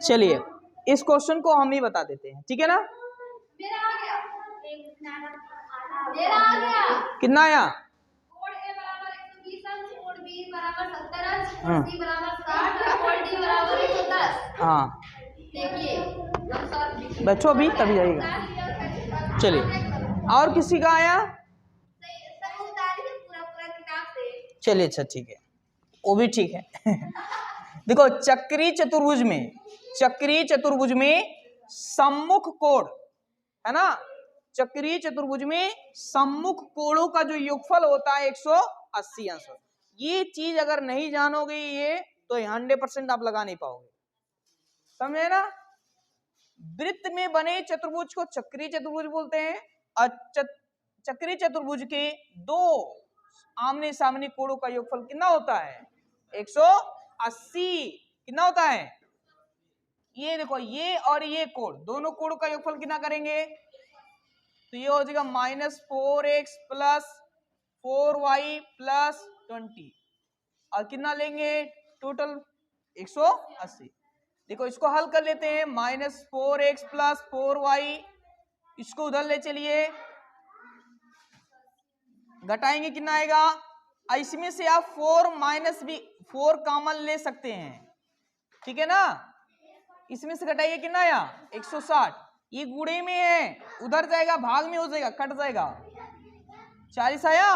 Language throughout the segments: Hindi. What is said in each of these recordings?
चलिए इस क्वेश्चन को हम ही बता देते हैं, ठीक है ना। कितना आया? हाँ बच्चों अभी तभी जाएगा। चलिए और किसी का आया? चलिए अच्छा ठीक है, वो भी ठीक है। देखो चक्रीय चतुर्भुज में सम्मुख कोण है ना, चक्रीय चतुर्भुज में सम्मुख कोणों का जो योगफल होता है 180 अंश। ये चीज अगर नहीं जानोगे ये तो 100% आप लगा नहीं पाओगे, समझे ना। वृत्त में बने चतुर्भुज को चक्रीय चतुर्भुज बोलते हैं और चक्रीय चतुर्भुज के दो आमने सामने कोणों का योगफल कितना होता है? 180। कितना होता है? ये देखो ये और ये कोण, दोनों कोणों का योगफल कितना करेंगे? तो ये हो जाएगा -4x प्लस 4y प्लस 20 और कितना लेंगे टोटल? 180। देखो इसको हल कर लेते हैं, -4x प्लस 4y, इसको उधर ले चलिए, घटाएंगे कितना आएगा? इसमें से आप 4 कॉमन ले सकते हैं, ठीक है ना। इसमें से घटाइए कितना आया? 160। ये गुणे में है, उधर जाएगा भाग में हो जाएगा, कट जाएगा। 40 आया,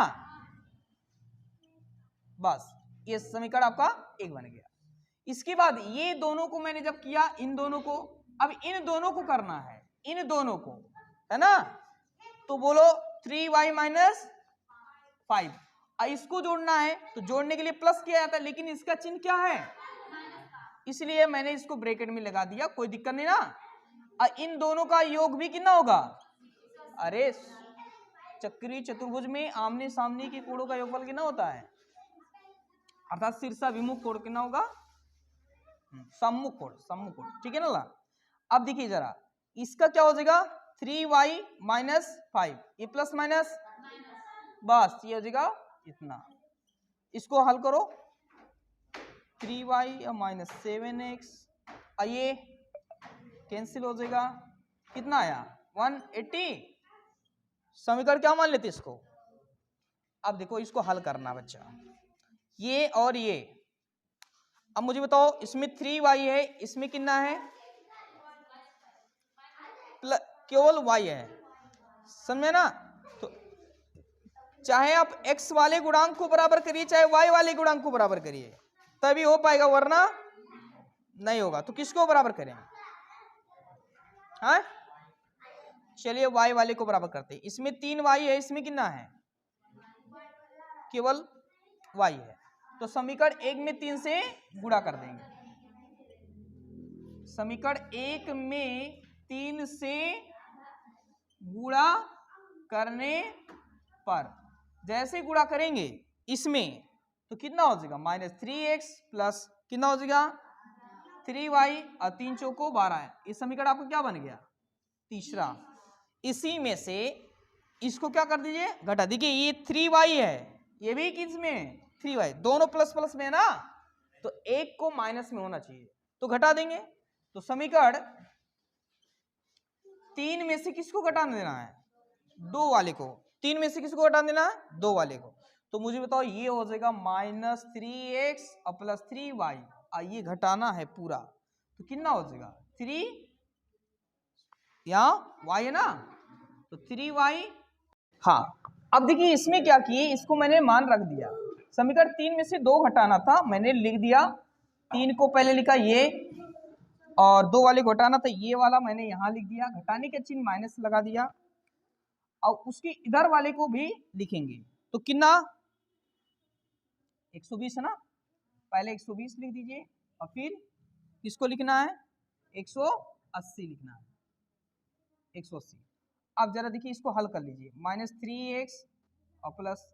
बस ये समीकरण आपका एक बन गया। इसके बाद ये दोनों को मैंने जब किया, इन दोनों को, अब इन दोनों को करना है, इन दोनों को, है ना। तो बोलो 3y माइनस 5, इसको जोड़ना है तो जोड़ने के लिए प्लस किया जाता है, लेकिन इसका चिन्ह क्या है, इसलिए मैंने इसको ब्रैकेट में लगा दिया, कोई दिक्कत नहीं ना। इन दोनों का योग भी कितना होगा? अरे चक्रीय चतुर्भुज में आमने सामने के कोणों का योगफल कितना होता है? अर्थात शीर्षा विमुख कोण कितना होगा? सम्मुख कोण, ठीक है ना। अब देखिए जरा इसका क्या हो जाएगा? 3y माइनस 5, ये प्लस माइनस, बस ये हो जाएगा इतना। इसको हल करो, 3y माइनस 7x, ये कैंसिल हो जाएगा, कितना आया? 180। समीकरण क्या मान लेते इसको? अब देखो इसको हल करना बच्चा, ये और ये। अब मुझे बताओ इसमें 3y है, इसमें कितना है? केवल y है, समझे ना। तो चाहे आप x वाले गुणांक को बराबर करिए, चाहे y वाले गुणांक को बराबर करिए, तभी हो पाएगा, वरना नहीं होगा। तो किसको बराबर करें? हाँ चलिए y वाले को बराबर करते हैं। इसमें 3y है, इसमें कितना है? केवल y है, तो समीकरण 1 में 3 से गुणा कर देंगे। समीकरण 1 में 3 से गुणा करने पर जैसे गुणा करेंगे इसमें तो कितना हो जाएगा? -3x प्लस कितना हो जाएगा? 3y और 3 चौको 12 है। इस समीकरण आपको क्या बन गया? तीसरा। इसी में से इसको क्या कर दीजिए? घटा दीजिए। ये 3y है, ये भी किस में? 3y, दोनों प्लस प्लस में है ना, तो एक को माइनस में होना चाहिए, तो घटा देंगे। तो समीकरण 3 में से किसको घटा देना है? 2 वाले को। 3 में से किसको घटा देना है? 2 वाले को। तो मुझे बताओ ये हो जाएगा -3x और प्लस 3y, और ये घटाना है पूरा, तो कितना हो जाएगा? 3, यहाँ y है ना, तो 3y। हाँ अब देखिए इसमें क्या किए, इसको मैंने मान रख दिया। समीकरण 3 में से 2 घटाना था, मैंने लिख दिया। 3 को पहले लिखा ये, और 2 वाले को घटाना था, ये वाला मैंने यहाँ लिख दिया। घटाने के चिन्ह माइनस लगा दिया, और उसके इधर वाले को भी लिखेंगे। तो कितना? 120 है ना, पहले 120 लिख दीजिए, और फिर किसको लिखना है? 180 लिखना है, 180। अब जरा देखिए इसको हल कर लीजिए, -3x और प्लस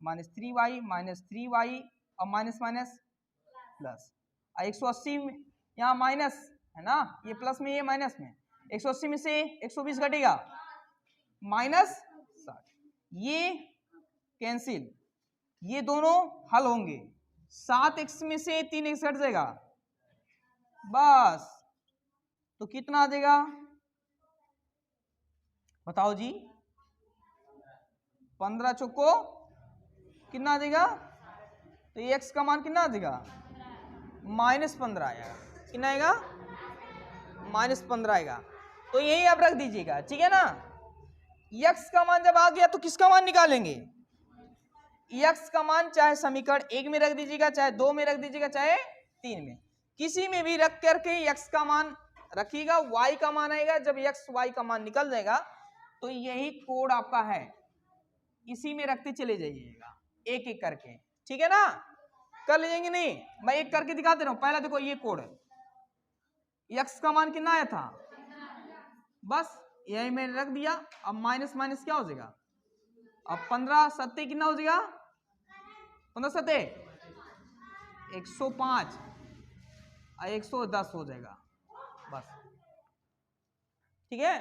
-3y माइनस 3y और माइनस माइनस प्लस, 180 यहाँ माइनस है ना, ये प्लस में ये माइनस में, 180 में से 120 घटेगा, -60, ये कैंसिल, ये दोनों हल होंगे। 7x में से 3x घट जाएगा, बस तो कितना आ जाएगा बताओ जी? 15 चौको कितना आ जाएगा? तो ये x का मान कितना आ जाएगा? -15 आएगा। कितना आएगा? -15 आएगा। तो यही आप रख दीजिएगा, ठीक है ना। x का मान जब आ गया तो किसका मान निकालेंगे? x का मान चाहे समीकरण 1 में रख दीजिएगा, चाहे 2 में रख दीजिएगा, चाहे 3 में, किसी में भी रख करके x का मान रखिएगा, y का मान आएगा। जब x y का मान निकल जाएगा तो यही कोड आपका है, इसी में रखते चले जाइएगा एक एक करके, ठीक है ना। कर लीजिएंगे नहीं, मैं एक करके दिखा दे रहा हूं। पहला देखो ये कोड, x का मान कितना आया था? बस यही मैंने रख दिया। अब माइनस माइनस क्या हो जाएगा? अब 15 सत्ते कितना हो जाएगा? 15 सत्ते 105 और 110 हो जाएगा बस, ठीक है।